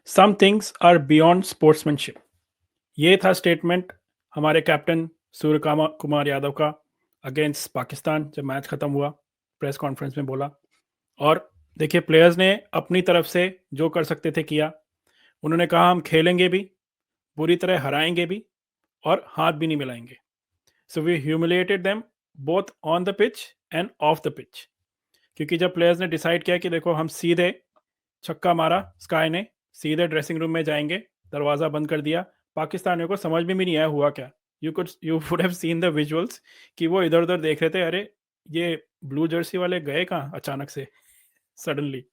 Some things are beyond sportsmanship. ये था statement हमारे कैप्टन सूर्य कुमार यादव का अगेंस्ट पाकिस्तान जब मैच खत्म हुआ, प्रेस कॉन्फ्रेंस में बोला। और देखिए, प्लेयर्स ने अपनी तरफ से जो कर सकते थे किया। उन्होंने कहा हम खेलेंगे भी, बुरी तरह हराएंगे भी, और हाथ भी नहीं मिलाएंगे। So we humiliated them both on the pitch and off the pitch. क्योंकि जब प्लेयर्स ने डिसाइड किया कि देखो हम सीधे छक्का मारा, स्काई ने सीधे ड्रेसिंग रूम में जाएंगे, दरवाज़ा बंद कर दिया। पाकिस्तानियों को समझ में भी नहीं आया हुआ क्या। You would have seen the visuals कि वो इधर उधर देख रहे थे, अरे ये ब्लू जर्सी वाले गए कहाँ अचानक से, सडनली।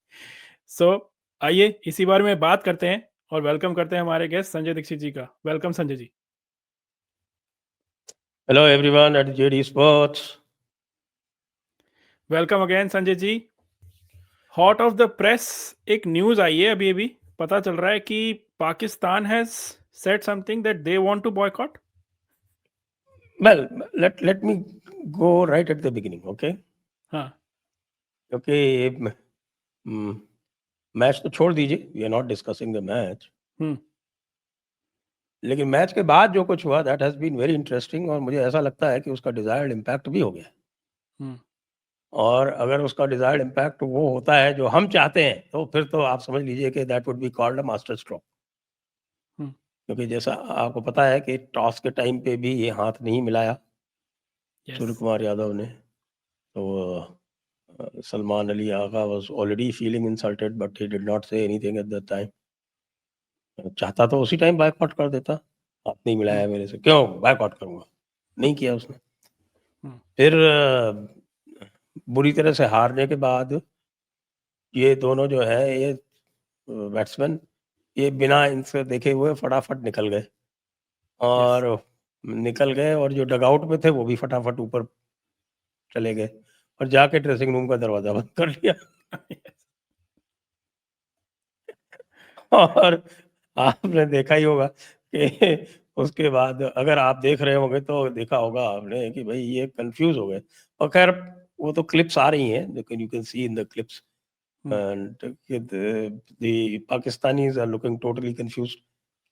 सो आइए इसी बारे में बात करते हैं और वेलकम करते हैं हमारे गेस्ट संजय दीक्षित जी का। Welcome Sanjay ji. Hello everyone at JD Sports. Welcome again Sanjay ji. Hot off the press एक न्यूज़ आई है अभी अभी, पता चल रहा है कि Pakistan has said something that they want to boycott. Well, let me go right at the beginning, okay? हाँ। क्योंकि मैच तो छोड़ दीजिए, we are not discussing the match, hmm. लेकिन मैच के बाद जो कुछ हुआ that has been very interesting, और मुझे ऐसा लगता है कि उसका डिजायर्ड इम्पैक्ट भी हो गया। हम्म। और अगर उसका डिजायर्ड इम्पैक्ट वो होता है जो हम चाहते हैं, तो फिर तो आप समझ लीजिए कि that would be called a master stroke. Hmm. क्योंकि जैसा आपको पता है कि टॉस के टाइम पे भी ये हाथ नहीं मिलाया सूर्य यस। कुमार यादव ने, तो Salman Ali Agha was already feeling insulted, but he did not say anything at that time. चाहता तो उसी टाइम बायकॉट कर देता, हाथ नहीं मिलाया मेरे से, क्यों बायकॉट करूंगा, नहीं किया उसने। फिर बुरी तरह से हारने के बाद ये दोनों जो है, ये बैट्समैन, ये बिना इनसे देखे हुए फटाफट निकल गए, और निकल गए, और जो डगआउट में थे वो भी फटाफट ऊपर चले गए और जाके ड्रेसिंग रूम का दरवाजा बंद कर लिया। और आपने देखा ही होगा कि उसके बाद, अगर आप देख रहे होंगे तो देखा होगा आपने कि भाई ये कंफ्यूज हो गए। और खैर वो तो क्लिप्स आ रही हैं, लेकिन you can see in the clips and the Pakistanis are looking totally confused.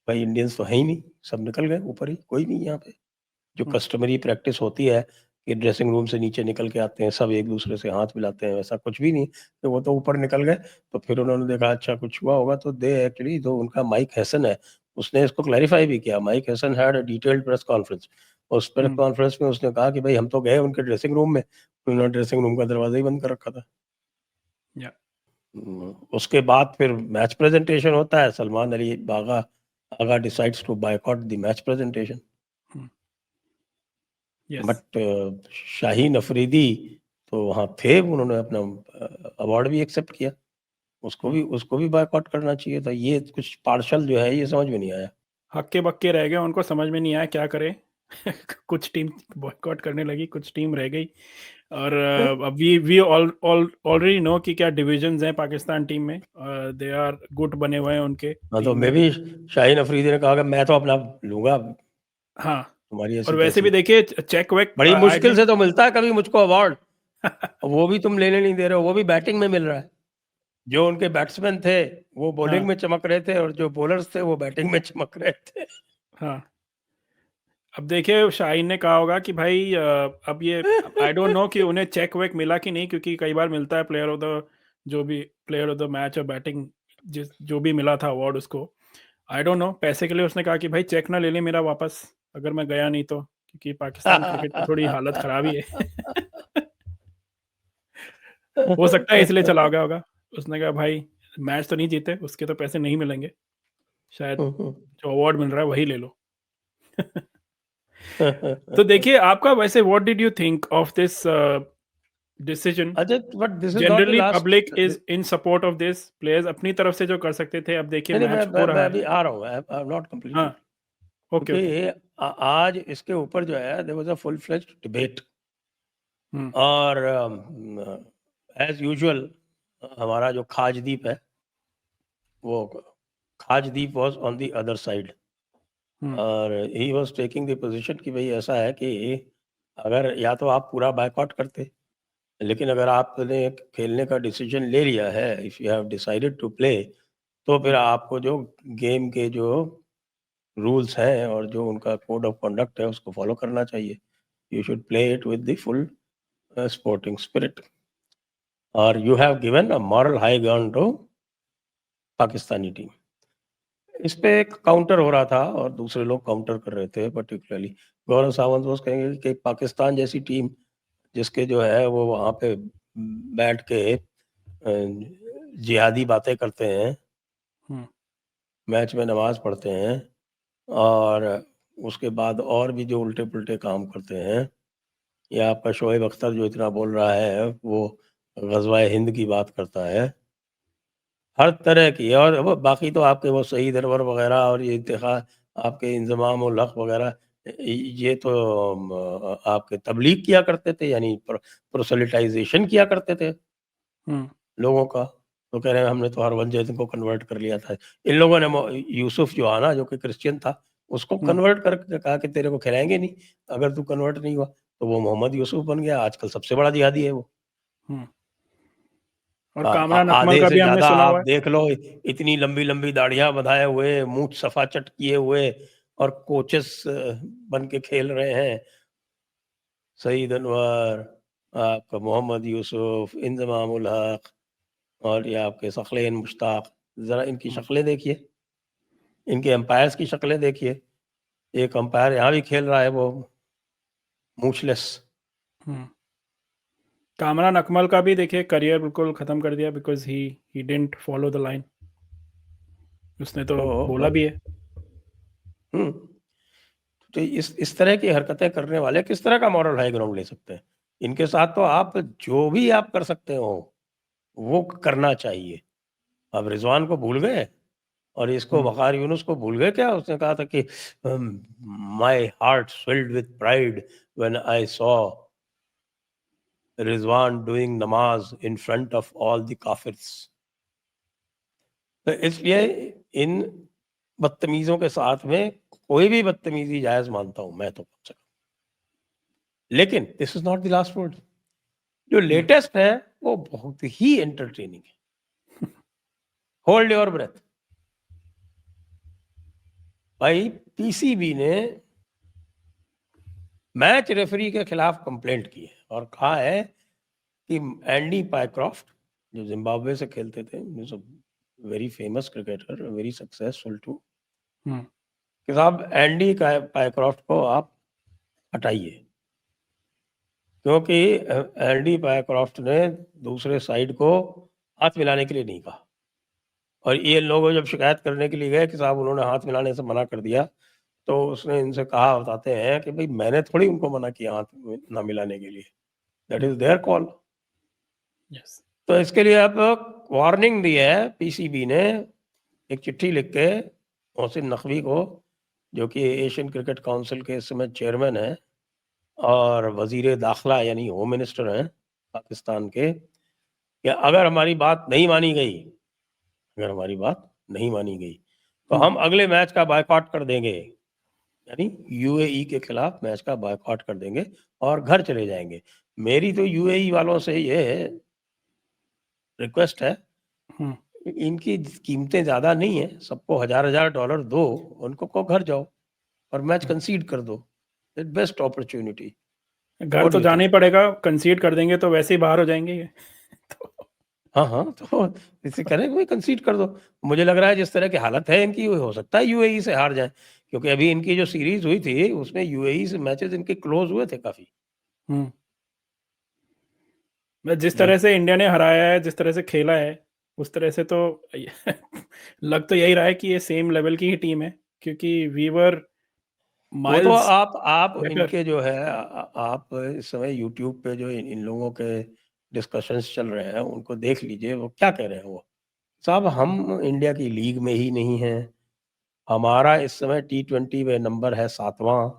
भाई इंडियंस तो है ही नहीं, सब निकल गए ऊपर ही, कोई नहीं यहाँ पे। जो कस्टमरी प्रैक्टिस होती है कि ड्रेसिंग रूम से नीचे निकल के आते हैं, सब एक दूसरे से हाथ मिलाते हैं, वैसा कुछ भी नहीं। तो वो तो ऊपर निकल गए। तो फिर उन्होंने देखा अच्छा कुछ हुआ होगा, तो दे एक्चुअली, जो उनका माइक हैसन है, उसने इसको क्लैरिफाई भी किया। Mic Hesson had a detailed press conference. उस प्रेस कॉन्फ्रेंस में उसने कहा कि भाई हम तो गए उनके ड्रेसिंग रूम में, उन्होंने ड्रेसिंग रूम का दरवाजा ही बंद कर रखा था। उसके बाद फिर मैच प्रेजेंटेशन होता है, Salman Ali Agha decides to boycott the match presentation. But Shaheen Afridi तो वहाँ थे, उन्होंने अपना अवार्ड भी एक्सेप्ट किया, उसको भी बायकॉट करना चाहिए था। ये कुछ पार्शल जो है, ये समझ में नहीं आया। हक्के बक्के रह गए, उनको समझ में नहीं आया क्या करे। कुछ टीम बॉयकॉट करने लगी, कुछ टीम रह गई। और अब वी ऑलरेडी नो कि क्या डिविजन्स हैं पाकिस्तान टीम में। दे आर गुट बने हुए हैं उनके हाँ, तो टीम मैं में। भी, शाहीन अफरीदी ने कहा कि मैं तो अपना लूंगा, हाँ। तुम्हारी और ऐसी वैसे तैसी। भी देखिए, चेक वेक बड़ी आई मुश्किल थिंक। से तो मिलता है कभी मुझको अवार्ड, वो भी तुम लेने नहीं दे रहे हो, वो भी बैटिंग में मिल रहा है। जो उनके बैट्समैन थे वो बॉलिंग में चमक रहे थे, और जो बॉलर्स थे वो बैटिंग में चमक रहे थे। हाँ। अब देखिए, शाहीन ने कहा होगा कि भाई अब ये आई डोंट नो कि उन्हें चेक वेक मिला कि नहीं, क्योंकि कई बार मिलता है प्लेयर ऑफ द, जो भी प्लेयर ऑफ द मैच और बैटिंग, जो भी मिला था अवार्ड उसको। आई डोंट नो, पैसे के लिए उसने कहा कि भाई चेक ना ले ले मेरा वापस, अगर मैं गया नहीं तो, क्योंकि पाकिस्तान क्रिकेट की थोड़ी हालत खराब ही है। हो सकता है इसलिए चला गया होगा। उसने कहा भाई मैच तो नहीं जीते, उसके तो पैसे नहीं मिलेंगे, शायद जो अवार्ड मिल रहा है वही ले लो। तो देखिए, आपका वैसे what did you think of this decision? But this is not the generally last. Public is in support of this, players अपनी तरफ से जो कर सकते थे, अब देखिए नहीं, मैच हो मैं रहा है। अभी आ रहा हूँ, आई एम नॉट हाँ। कंप्लीटेड। Okay okay. क्योंकि आज इसके ऊपर जो है, there was a full fledged debate, hmm. और एज यूजुअल हमारा जो खाजदीप है, वो Khajdeep was on the other side, और he was taking the position कि भाई ऐसा है कि अगर या तो आप पूरा बायकॉट करते, लेकिन अगर आपने खेलने का डिसीजन ले लिया है, if you have decided to play, तो फिर आपको जो गेम के जो रूल्स हैं और जो उनका कोड ऑफ कंडक्ट है उसको फॉलो करना चाहिए. You should play it with the full sporting spirit. Or you have given a moral high ground to Pakistani team. इस पे एक काउंटर हो रहा था और दूसरे लोग काउंटर कर रहे थे. पर्टिकुलरली गौरव सावंत वो कहेंगे कि पाकिस्तान जैसी टीम जिसके जो है वो वहाँ पे बैठ के जिहादी बातें करते हैं, मैच में नमाज पढ़ते हैं और उसके बाद और भी जो उल्टे पुल्टे काम करते हैं, या आपका शोएब अख्तर जो इतना बोल रहा है वो ग़ज़वा-ए हिंद की बात करता है, हर तरह की. और वो बाकी तो आपके वो शहीद अनवर वगैरह और ये इत्तेहाद आपके इंज़माम उल हक वगैरह ये तो आपके तबलीग किया करते थे, यानी प्रोसेलिटाइजेशन किया करते थे लोगों का. तो कह रहे हैं हमने तो हरभजन को कन्वर्ट कर लिया था. इन लोगों ने यूसुफ जो आना जो कि क्रिश्चियन था उसको कन्वर्ट करके कहा कि तेरे को खिलाएंगे नहीं अगर तू कन्वर्ट नहीं हुआ. तो वो मोहम्मद यूसुफ बन गया. आजकल सबसे बड़ा जिहादी है वो. और कामरान अकमल आधे का से भी हमने ज्यादा सुना आप हुआ है. देख लो, इतनी लंबी लंबी दाढ़ियां बंधाए हुए, मूछ सफाचट किए हुए और कोचेस बन के खेल रहे हैं. सईद अनवर, आपका मोहम्मद यूसुफ, इंजमाम उल हक और ये आपके सखलेन मुश्ताक. जरा इनकी शक्लें देखिए, इनके एम्पायर्स की शक्लें देखिए. एक अंपायर यहाँ भी खेल रहा है वो मूछलेस. कामरान अकमल का भी देखिए करियर बिल्कुल खत्म कर दिया because he didn't follow the line. उसने तो बोला भी है. तो इस तरह की हरकतें करने वाले किस तरह का मॉरल हाई ग्राउंड ले सकते हैं? इनके साथ तो आप जो भी आप कर सकते हो वो करना चाहिए. अब रिजवान को भूल गए और इसको वकार यूनुस को भूल गए क्या? उसने कहा था कि my heart swelled with pride when I saw Rizwan doing namaz in front of all the kafirs. तो इसलिए इन बदतमीजों के साथ में कोई भी बदतमीजी जायज मानता हूं मैं तो. लेकिन this is not the last word. जो लेटेस्ट है वो बहुत ही एंटरटेनिंग है. Hold your breath. भाई पीसीबी ने मैच रेफरी के खिलाफ कंप्लेंट की है और कहा है कि एंडी पायक्रॉफ्ट जो जिम्बाब्वे से खेलते थे, very famous cricketer, very successful too, कि साहब एंडी पायक्रॉफ्ट को आप हटाइए क्योंकि एंडी पायक्रॉफ्ट ने दूसरे साइड को हाथ मिलाने के लिए नहीं कहा. और ये लोग जब शिकायत करने के लिए गए कि साहब उन्होंने हाथ मिलाने से मना कर दिया, तो उसने इनसे कहा, बताते हैं कि भाई मैंने थोड़ी उनको मना किया हाथ ना मिलाने के लिए. That is their call. तो इसके लिए अब वार्निंग दी है पीसीबी ने. एक चिट्ठी लिख के मोहसिन नकवी को, जो कि एशियन क्रिकेट काउंसिल के इस समय चेयरमैन है और वजीर दाखिला यानी होम मिनिस्टर हैं पाकिस्तान के, कि अगर हमारी बात नहीं मानी गई, अगर हमारी बात नहीं मानी गई तो हम अगले मैच का बायकॉट कर देंगे, यानी यूएई के खिलाफ मैच का बायकॉट कर देंगे और घर चले जाएंगे. मेरी तो यूएई वालों से ये रिक्वेस्ट है, इनकी कीमतें ज्यादा नहीं है, सबको $1000 दो, उनको को घर जाओ और मैच कंसीड कर दो. Best opportunity. घर तो जाना ही पड़ेगा. कंसीड कर देंगे तो वैसे ही बाहर हो जाएंगे ये. हाँ तो इसे करें कोई कंसीड कर दो. मुझे लग रहा है जिस तरह की हालत है इनकी, हो सकता है यूएई से हार जाए, क्योंकि अभी इनकी जो सीरीज हुई थी उसमें यूएई से मैचेस इनके क्लोज हुए थे काफी. जिस तरह से इंडिया ने हराया है, जिस तरह से खेला है, उस तरह से तो लग तो यही रहा है कि ये सेम लेवल की ही टीम है, क्योंकि वी वर वो तो माइल्स आप बेटर. इनके जो है आप इस समय यूट्यूब पे जो इन लोगों के डिस्कशंस चल रहे हैं उनको देख लीजिए. वो क्या कह रहे हैं वो साहब, हम इंडिया की लीग में ही नहीं है, हमारा इस समय T20 में नंबर है 7वां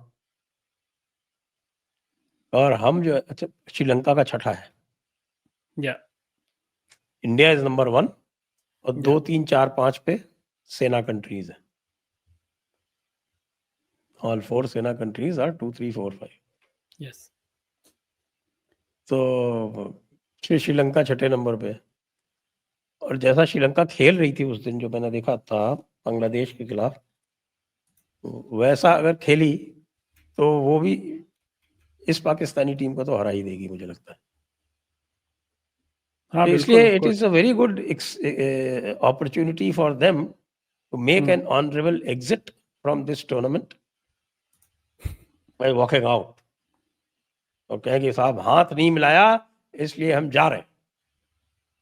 और हम जो अच्छा श्रीलंका का 6ठा है. इंडिया इज नंबर 1 और 2, 3, 4, 5 पे सेना कंट्रीज है. All 4 SENA countries are 2, 3, 4, 5. Yes. तो श्रीलंका 6ठे नंबर पे. और जैसा श्रीलंका खेल रही थी उस दिन जो मैंने देखा था बांग्लादेश के खिलाफ, वैसा अगर खेली तो वो भी इस पाकिस्तानी टीम को तो हरा ही देगी मुझे लगता है। हाँ तो बिल्कुल, इसलिए of it course. Is a very good opportunity for them to make an honorable exit from this tournament by walking out और कहें कि साहब हाथ नहीं मिलाया इसलिए हम जा रहे हैं।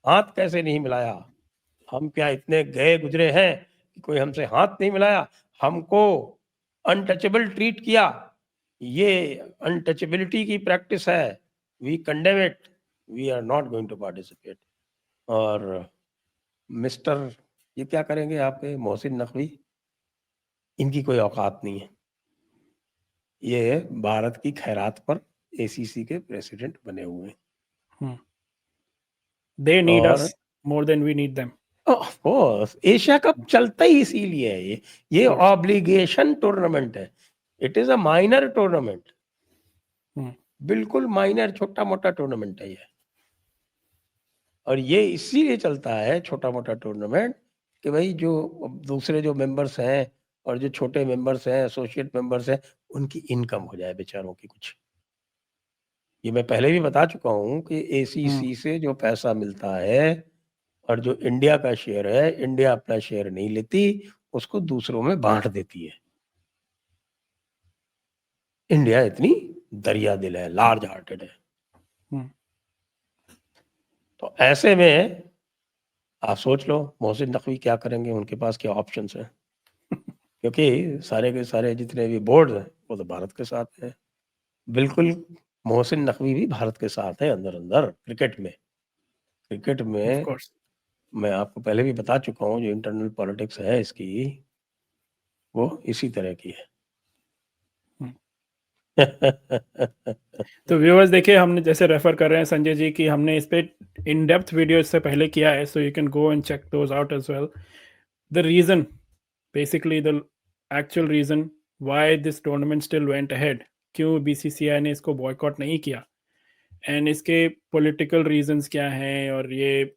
हाथ कैसे नहीं मिलाया? हम क्या इतने गए गुजरे हैं कि कोई हमसे हाथ नहीं मिलाया? हमको अनटचेबल ट्रीट किया। ये अनटचेबिलिटी की प्रैक्टिस है। We condemn it. We are not going to participate. और मिस्टर ये क्या करेंगे आपके मोहसिन नकवी? इनकी कोई औकात नहीं है। ये भारत की खैरात पर एसीसी के प्रेसिडेंट बने हुए हैं। They need और us more than we need them. Of course Asia cup चलता ही इसीलिए है। ये Of course. ऑब्लिगेशन टूर्नामेंट है। It is a minor tournament. बिल्कुल माइनर छोटा मोटा टूर्नामेंट है ये। और ये इसीलिए चलता है छोटा मोटा टूर्नामेंट कि भाई जो दूसरे जो मेंबर्स हैं और जो छोटे मेंबर्स हैं एसोसिएट मेंबर्स हैं उनकी इनकम हो जाए बेचारों की कुछ। ये मैं पहले भी बता चुका हूँ कि एसीसी से जो पैसा मिलता है और जो इंडिया का शेयर है, इंडिया अपना शेयर नहीं लेती, उसको दूसरों में बांट देती है। इंडिया इतनी दरिया दिल है, लार्ज हार्टेड है। तो ऐसे में आप सोच लो मोहसिन नकवी क्या करेंगे, उनके पास क्या ऑप्शंस हैं। क्योंकि सारे के सारे जितने भी बोर्ड हैं वो तो भारत के साथ है। बिल्कुल मोहसिन नकवी भी भारत के साथ है अंदर अंदर क्रिकेट में। क्रिकेट Of में course. मैं आपको पहले भी बता चुका हूँ जो इंटरनल पॉलिटिक्स है इसकी वो इसी तरह की है। तो व्यूअर्स देखिए, हमने जैसे रेफर कर रहे हैं संजय जी की, हमने इस पे इन डेप्थ वीडियो इससे पहले किया है, so you can go and check those out as well. The reason, basically the actual reason why this tournament still went ahead, क्यों बीसीसीआई ने इसको बॉयकॉट नहीं किया, एंड इसके पॉलिटिकल रीजंस क्या हैं, और ये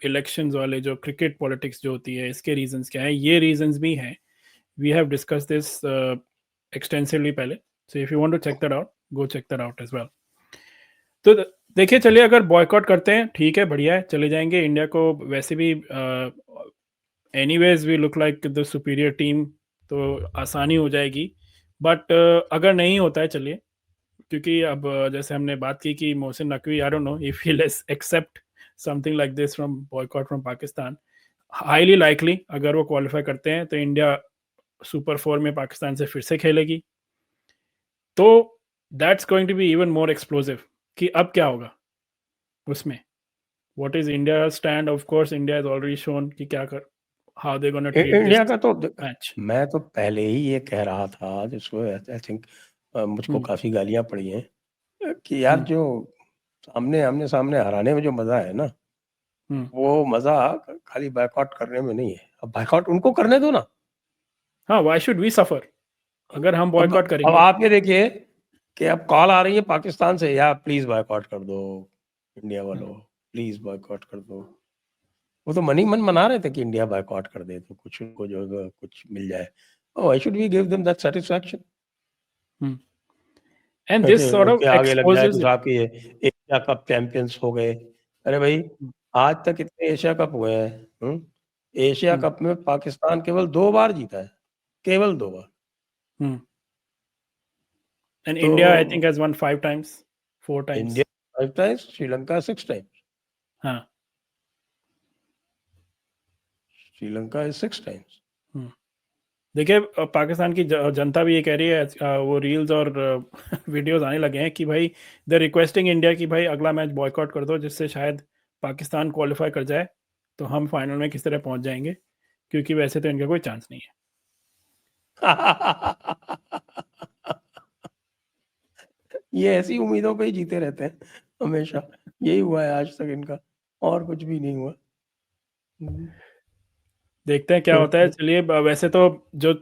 इलेक्शंस वाले जो क्रिकेट पॉलिटिक्स जो होती है इसके रीजंस क्या है, ये रीजंस भी हैं. We have discuss this extensively पहले, so if you want to check that out, go check that out as well. तो देखिए, चलिए, अगर बॉयकॉट करते हैं ठीक है, बढ़िया है, चले जाएंगे. इंडिया को वैसे भी anyways we look like the superior team, तो आसानी हो जाएगी. बट अगर नहीं होता है, चलिए, क्योंकि अब जैसे हमने बात की कि Mohsin Naqvi, I don't know if he let's accept something like this from boycott from Pakistan. Highly likely अगर वो क्वालिफाई करते हैं तो इंडिया सुपर 4 में पाकिस्तान से फिर से खेलेगी. तो that's going to be even more explosive कि अब क्या होगा उसमें. What is India stand? Of course India has already shown कि क्या कर, how they gonna treat India this का तो मैच. मैं तो पहले ही ये कह रहा था जिसको आई थिंक मुझको काफी गालियां पड़ी हैं कि यार जो सामने आमने सामने हराने में जो मजा है ना वो मजा खाली बायकॉट करने में नहीं है। अब बायकॉट उनको करने दो ना। हाँ, व्हाई शुड वी सफर अगर हम बॉयकॉट अब करेंगे. आप ये देखिए कि अब कॉल आ रही है पाकिस्तान से, यार प्लीज बायकॉट कर दो इंडिया वालों, प्लीज बायकॉट कर दो। वो तो मन ही मन मना रहे थे कि इंडिया बायकॉट कर दे तो कुछ उनको जो कुछ मिल जाए। Why should we give them that satisfaction? And this sort of उनके आगे लग जाए एक्सपोजेस तो इट. साहब की एशिया कप चैंपियंस हो गए। अरे भाई आज तक कितने एशिया कप हुए हैं? एशिया कप में पाकिस्तान केवल 2 बार जीता है, केवल 2 बार। And तो India, I think, has won 5 times, 4 times. India 5 times, Sri Lanka 6 times. हाँ. Sri Lanka is 6 times. देखिए, पाकिस्तान की जनता भी ये कह रही है, वो रील्स और वीडियोस आने लगे हैं कि भाई दे रिक्वेस्टिंग इंडिया कि भाई अगला मैच बॉयकॉट कर दो, जिससे शायद पाकिस्तान क्वालिफाई कर जाए तो हम फाइनल में किस तरह पहुंच जाएंगे, क्योंकि वैसे तो इनका कोई चांस नहीं है. ये ऐसी उम्मीदों पे ही जीते रहते हैं हमेशा। यही हुआ है आज तक इनका, और कुछ भी नहीं हुआ। देखते हैं क्या होता है. चलिए, वैसे तो जो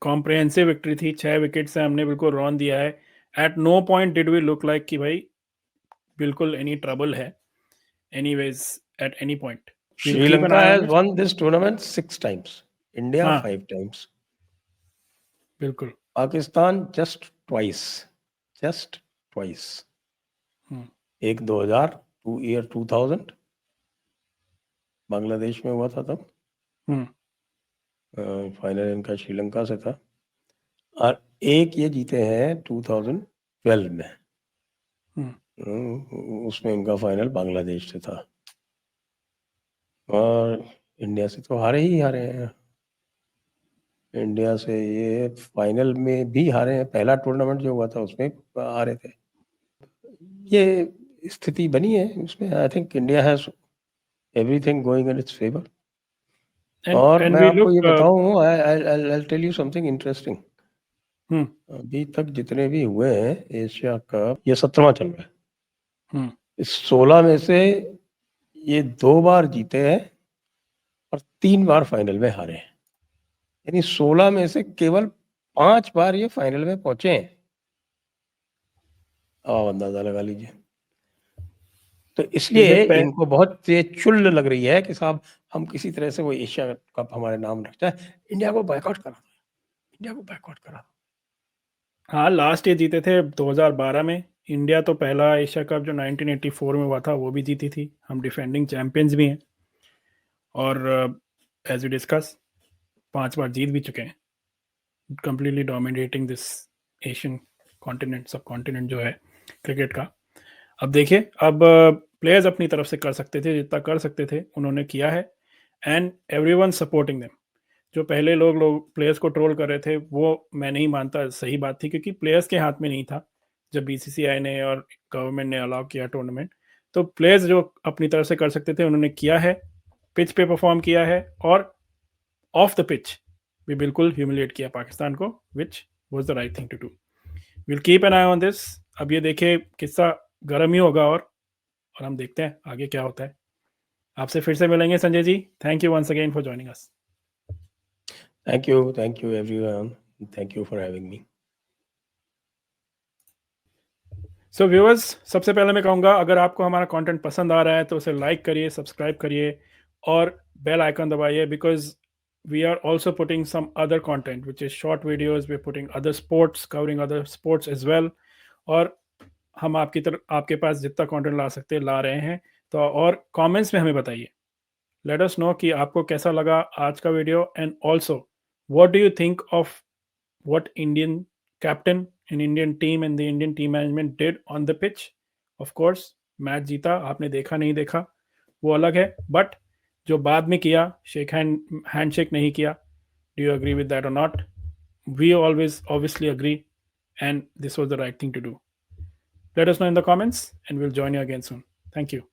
कॉम्प्रिहेंसिव विक्ट्री थी, 6 विकेट से हमने बिल्कुल रौन दिया है. At no point did we look like कि भाई बिल्कुल एनी ट्रबल है, anyways, at any point. We'll Sri keep an Lanka eye on has it. won this tournament 6 times. India हाँ 5 times. बिल्कुल. Pakistan just twice. Just twice. एक 2000 year 2000 Bangladesh में हुआ था तब फाइनल इनका श्रीलंका से था, और एक ये जीते हैं 2012 में, उसमें इनका फाइनल बांग्लादेश से था, और इंडिया से तो हारे ही हारे हैं. इंडिया से ये फाइनल में भी हारे हैं, पहला टूर्नामेंट जो हुआ था उसमें हारे थे. ये स्थिति बनी है उसमें. I think India has everything going in its favour. और and मैं we आपको look ये बताऊं, I tell you something interesting. अभी तक जितने भी हुए हैं एशिया कप, ये 17वां चल रहा है. इस 16 में से ये 2 बार जीते हैं और 3 बार फाइनल में हारे हैं. यानी 16 में से केवल 5 बार ये फाइनल में पहुंचे हैं. अंदाजा लगा लीजिए. तो इसलिए इनको बहुत ये चुल लग रही है कि साहब हम किसी तरह से वो एशिया कप हमारे नाम रख जाए. इंडिया को बॉयकॉट करा दो, इंडिया को बॉयकॉट करा दो. हाँ लास्ट ईयर जीते थे 2012 में. इंडिया तो पहला एशिया कप जो 1984 में हुआ था वो भी जीती थी. हम डिफेंडिंग चैंपियंस भी हैं, और एज वी डिस्कस 5 बार जीत भी चुके हैं, completely dominating this Asian continent, सब कॉन्टिनेंट जो है क्रिकेट का. अब देखिए, अब प्लेयर्स अपनी तरफ से कर सकते थे, जितना कर सकते थे उन्होंने किया है, एंड एवरीवन सपोर्टिंग देम. जो पहले लोग प्लेयर्स को ट्रोल कर रहे थे वो मैं नहीं मानता सही बात थी, क्योंकि प्लेयर्स के हाथ में नहीं था. जब बीसीसीआई ने और गवर्नमेंट ने अलाउ किया टूर्नामेंट, तो प्लेयर्स जो अपनी तरफ से कर सकते थे उन्होंने किया है, पिच पे परफॉर्म किया है, और ऑफ द पिच भी बिल्कुल ह्यूमिलिएट किया पाकिस्तान को, which was the right thing to do. Will keep an eye on this. अब ये देखिए किस्सा गर्म ही होगा, और हम देखते हैं आगे क्या होता है. आपसे फिर से मिलेंगे Sanjay ji. Thank you once again for joining us. Thank you everyone. Thank you for having me. So viewers, सबसे पहले मैं कहूँगा, अगर आपको हमारा कंटेंट पसंद आ रहा है तो उसे लाइक करिए, सब्सक्राइब करिए और बेल आइकन दबाइए, because we are also putting some other content which is short videos. We're putting other sports, covering other sports as well. और हम आपके पास जितना कंटेंट ला सकते हैं ला रहे हैं. तो और कमेंट्स में हमें बताइए, लेट अस नो कि आपको कैसा लगा आज का video, and also what do you think of what Indian captain in Indian team and the Indian team management did on the pitch. Of course, match जीता, आपने देखा नहीं देखा वो अलग है, बट जो बाद में किया, हैंडशेक नहीं किया, do you agree with that or not? We always obviously agree, and this was the right thing to do. Let us know in the comments, and we'll join you again soon. Thank you.